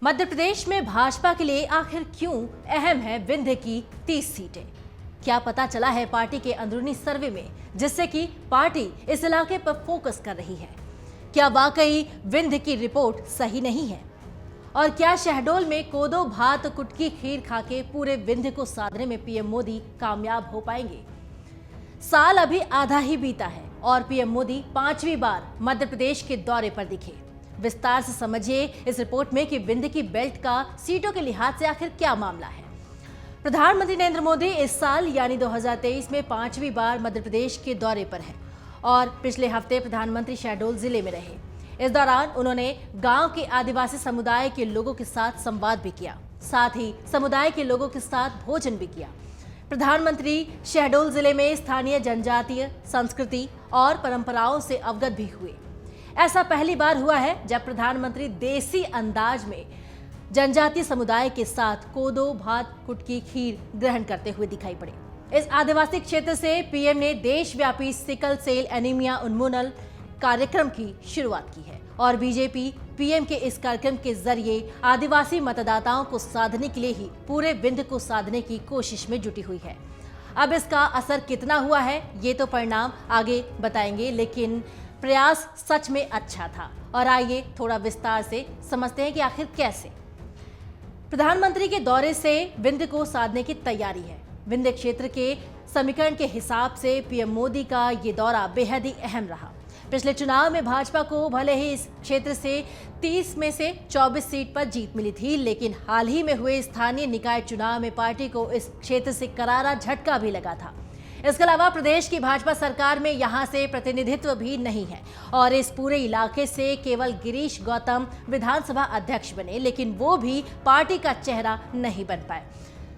मध्य प्रदेश में भाजपा के लिए आखिर क्यों अहम है विंध्य की 30 सीटें? क्या पता चला है पार्टी के अंदरूनी सर्वे में, जिससे कि पार्टी इस इलाके पर फोकस कर रही है? क्या वाकई विंध्य की रिपोर्ट सही नहीं है? और क्या शहडोल में कोदो भात कुटकी खीर खाके पूरे विंध्य को साधने में पीएम मोदी कामयाब हो पाएंगे? साल अभी आधा ही बीता है और पीएम मोदी 5वीं बार मध्य प्रदेश के दौरे पर दिखे। विस्तार से समझिए इस रिपोर्ट में कि विंध्य की बेल्ट का सीटों के लिहाज से आखिर क्या मामला है। प्रधानमंत्री नरेंद्र मोदी इस साल यानी 2023 में 5वीं बार मध्य प्रदेश के दौरे पर हैं और पिछले हफ्ते प्रधानमंत्री शहडोल जिले में रहे। इस दौरान उन्होंने गांव के आदिवासी समुदाय के लोगों के साथ संवाद भी किया, साथ ही समुदाय के लोगों के साथ भोजन भी किया। प्रधानमंत्री शहडोल जिले में स्थानीय जनजातीय संस्कृति और परंपराओं से अवगत भी हुए। ऐसा पहली बार हुआ है जब प्रधानमंत्री देसी अंदाज में जनजातीय समुदाय के साथ कोदो भात कुटकी खीर ग्रहण करते हुए दिखाई पड़े। इस आदिवासी क्षेत्र से पीएम ने देशव्यापी सिकल सेल एनीमिया उन्मूलन कार्यक्रम की शुरुआत की है और बीजेपी पीएम के इस कार्यक्रम के जरिए आदिवासी मतदाताओं को साधने के लिए ही पूरे विंध्य को साधने की कोशिश में जुटी हुई है। अब इसका असर कितना हुआ है ये तो परिणाम आगे बताएंगे, लेकिन प्रयास सच में अच्छा था। और आइए थोड़ा विस्तार से समझते हैं कि आखिर कैसे प्रधानमंत्री के दौरे से विंध्य को साधने की तैयारी है। विंध्य क्षेत्र के समीकरण के हिसाब से पीएम मोदी का ये दौरा बेहद ही अहम रहा। पिछले चुनाव में भाजपा को भले ही इस क्षेत्र से 30 में से 24 सीट पर जीत मिली थी, लेकिन हाल ही में हुए स्थानीय निकाय चुनाव में पार्टी को इस क्षेत्र से करारा झटका भी लगा था। इसके अलावा प्रदेश की भाजपा सरकार में यहां से प्रतिनिधित्व भी नहीं है और इस पूरे इलाके से केवल गिरीश गौतम विधानसभा अध्यक्ष बने, लेकिन वो भी पार्टी का चेहरा नहीं बन पाए।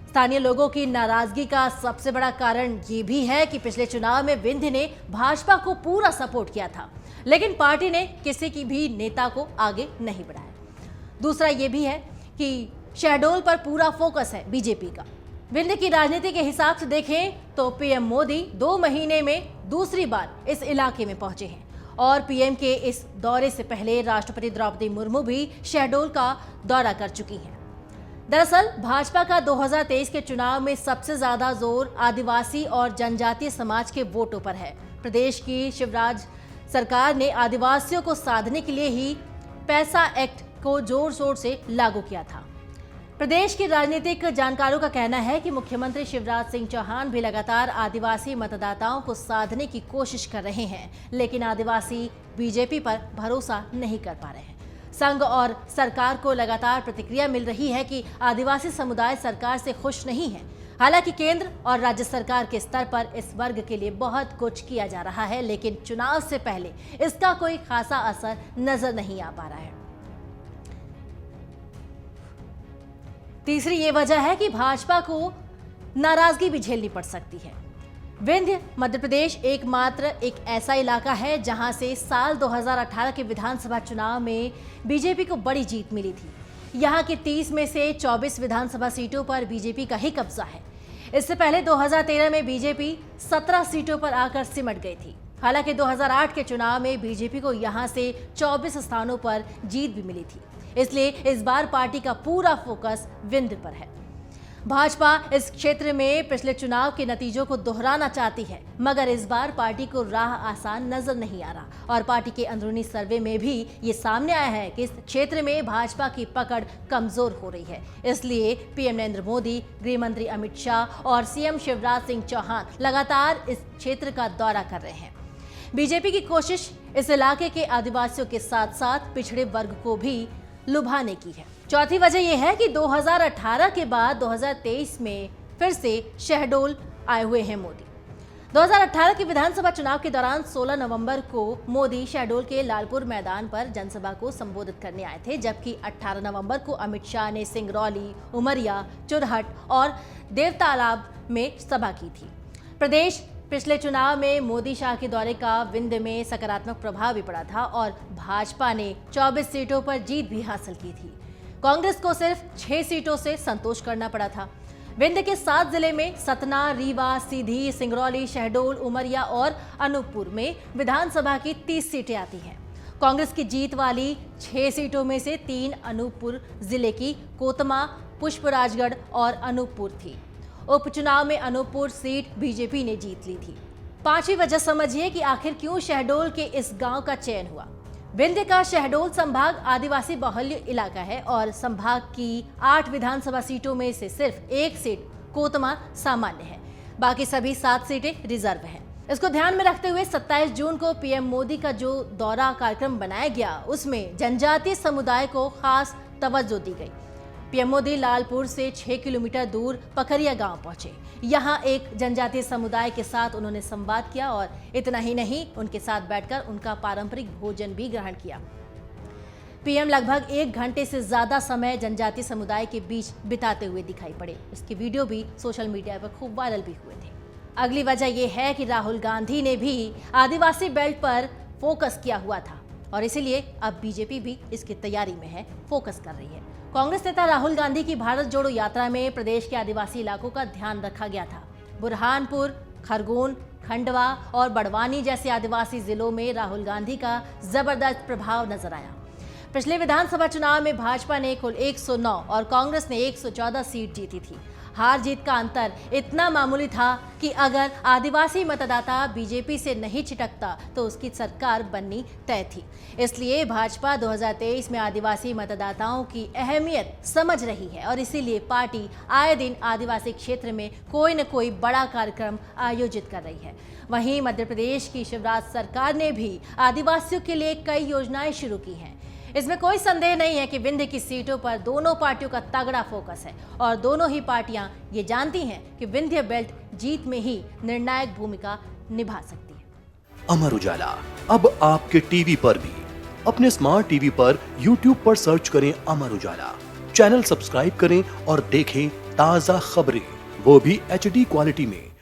स्थानीय लोगों की नाराजगी का सबसे बड़ा कारण ये भी है कि पिछले चुनाव में विंध्य ने भाजपा को पूरा सपोर्ट किया था, लेकिन पार्टी ने किसी की भी नेता को आगे नहीं बढ़ाया। दूसरा ये भी है कि शहडोल पर पूरा फोकस है बीजेपी का। विंध्य की राजनीति के हिसाब से देखें तो पीएम मोदी 2 महीने में दूसरी बार इस इलाके में पहुंचे हैं और पीएम के इस दौरे से पहले राष्ट्रपति द्रौपदी मुर्मू भी शहडोल का दौरा कर चुकी हैं। दरअसल भाजपा का 2023 के चुनाव में सबसे ज्यादा जोर आदिवासी और जनजातीय समाज के वोटों पर है। प्रदेश की शिवराज सरकार ने आदिवासियों को साधने के लिए ही पैसा एक्ट को जोर शोर से लागू किया था। प्रदेश के राजनीतिक जानकारों का कहना है कि मुख्यमंत्री शिवराज सिंह चौहान भी लगातार आदिवासी मतदाताओं को साधने की कोशिश कर रहे हैं, लेकिन आदिवासी बीजेपी पर भरोसा नहीं कर पा रहे हैं। संघ और सरकार को लगातार प्रतिक्रिया मिल रही है कि आदिवासी समुदाय सरकार से खुश नहीं है। हालांकि केंद्र और राज्य सरकार के स्तर पर इस वर्ग के लिए बहुत कुछ किया जा रहा है, लेकिन चुनाव से पहले इसका कोई खासा असर नजर नहीं आ पा रहा है। तीसरी ये वजह है कि भाजपा को नाराजगी भी झेलनी पड़ सकती है। विंध्य मध्य प्रदेश एकमात्र एक ऐसा इलाका है जहां से साल 2018 के विधानसभा चुनाव में बीजेपी को बड़ी जीत मिली थी। यहां की 30 में से 24 विधानसभा सीटों पर बीजेपी का ही कब्जा है। इससे पहले 2013 में बीजेपी 17 सीटों पर आकर सिमट गई थी। हालांकि 2008 के चुनाव में बीजेपी को यहां से 24 स्थानों पर जीत भी मिली थी, इसलिए इस बार पार्टी का पूरा फोकस विंध्य पर है। भाजपा इस क्षेत्र में पिछले चुनाव के नतीजों को दोहराना चाहती है, मगर इस बार पार्टी को राह आसान नजर नहीं आ रहा और पार्टी के अंदरूनी सर्वे में भी ये सामने आया है कि इस क्षेत्र में भाजपा की पकड़ कमजोर हो रही है। इसलिए पीएम नरेंद्र मोदी, गृह मंत्री अमित शाह और सीएम शिवराज सिंह चौहान लगातार इस क्षेत्र का दौरा कर रहे हैं। बीजेपी की कोशिश इस इलाके के आदिवासियों के साथ साथ पिछड़े वर्ग को भी लुभाने की है। चौथी वजह यह है कि 2018 के बाद 2023 में फिर से शहडोल आए हुए हैं मोदी। 2018 के विधानसभा चुनाव के दौरान 16 नवंबर को मोदी शहडोल के लालपुर मैदान पर जनसभा को संबोधित करने आए थे, जबकि 18 नवंबर को अमित शाह ने सिंगरौली, उमरिया, चुरहट और देवतालाब में सभा की थी। प्रदेश पिछले चुनाव में मोदी शाह के दौरे का विंध्य में सकारात्मक प्रभाव भी पड़ा था और भाजपा ने 24 सीटों पर जीत भी हासिल की थी। कांग्रेस को सिर्फ 6 सीटों से संतोष करना पड़ा था। विंध्य के 7 जिले में सतना, रीवा, सीधी, सिंगरौली, शहडोल, उमरिया और अनूपपुर में विधानसभा की 30 सीटें आती हैं। कांग्रेस की जीत वाली 6 सीटों में से 3 अनूपपुर जिले की कोतमा, पुष्पराजगढ़ और अनूपपुर थी। उपचुनाव में अनूपपुर सीट बीजेपी ने जीत ली थी। पांचवी वजह समझिए कि आखिर क्यों शहडोल के इस गांव का चयन हुआ। विंध्य का शहडोल संभाग आदिवासी बहुल्य इलाका है और संभाग की 8 विधानसभा सीटों में से सिर्फ 1 सीट कोतमा सामान्य है, बाकी सभी 7 सीटें रिजर्व हैं। इसको ध्यान में रखते हुए 27 जून को पीएम मोदी का जो दौरा कार्यक्रम बनाया गया, उसमें जनजातीय समुदाय को खास तवज्जो दी गई। पीएम मोदी लालपुर से 6 किलोमीटर दूर पखरिया गांव पहुंचे। यहां एक जनजातीय समुदाय के साथ उन्होंने संवाद किया और इतना ही नहीं, उनके साथ बैठकर उनका पारंपरिक भोजन भी ग्रहण किया। पीएम लगभग 1 घंटे से ज्यादा समय जनजातीय समुदाय के बीच बिताते हुए दिखाई पड़े। इसके वीडियो भी सोशल मीडिया पर खूब वायरल भी हुए थे। अगली वजह यह है कि राहुल गांधी ने भी आदिवासी बेल्ट पर फोकस किया हुआ था और इसीलिए अब बीजेपी भी इसकी तैयारी में है, फोकस कर रही है। कांग्रेस नेता राहुल गांधी की भारत जोड़ो यात्रा में प्रदेश के आदिवासी इलाकों का ध्यान रखा गया था। बुरहानपुर, खरगोन, खंडवा और बड़वानी जैसे आदिवासी जिलों में राहुल गांधी का जबरदस्त प्रभाव नजर आया। पिछले विधानसभा चुनाव में भाजपा ने कुल 109 और कांग्रेस ने 114 सीट जीती थी। हार जीत का अंतर इतना मामूली था कि अगर आदिवासी मतदाता बीजेपी से नहीं छिटकता तो उसकी सरकार बननी तय थी। इसलिए भाजपा 2023 में आदिवासी मतदाताओं की अहमियत समझ रही है और इसीलिए पार्टी आए दिन आदिवासी क्षेत्र में कोई न कोई बड़ा कार्यक्रम आयोजित कर रही है। वहीं मध्य प्रदेश की शिवराज सरकार ने भी आदिवासियों के लिए कई योजनाएं शुरू की हैं। इसमें कोई संदेह नहीं है कि विंध्य की सीटों पर दोनों पार्टियों का तगड़ा फोकस है और दोनों ही पार्टियां ये जानती हैं कि विंध्य बेल्ट जीत में ही निर्णायक भूमिका निभा सकती है। अमर उजाला अब आपके टीवी पर भी। अपने स्मार्ट टीवी पर YouTube पर सर्च करें अमर उजाला, चैनल सब्सक्राइब करें और देखें ताजा खबरें, वो भी HD क्वालिटी में।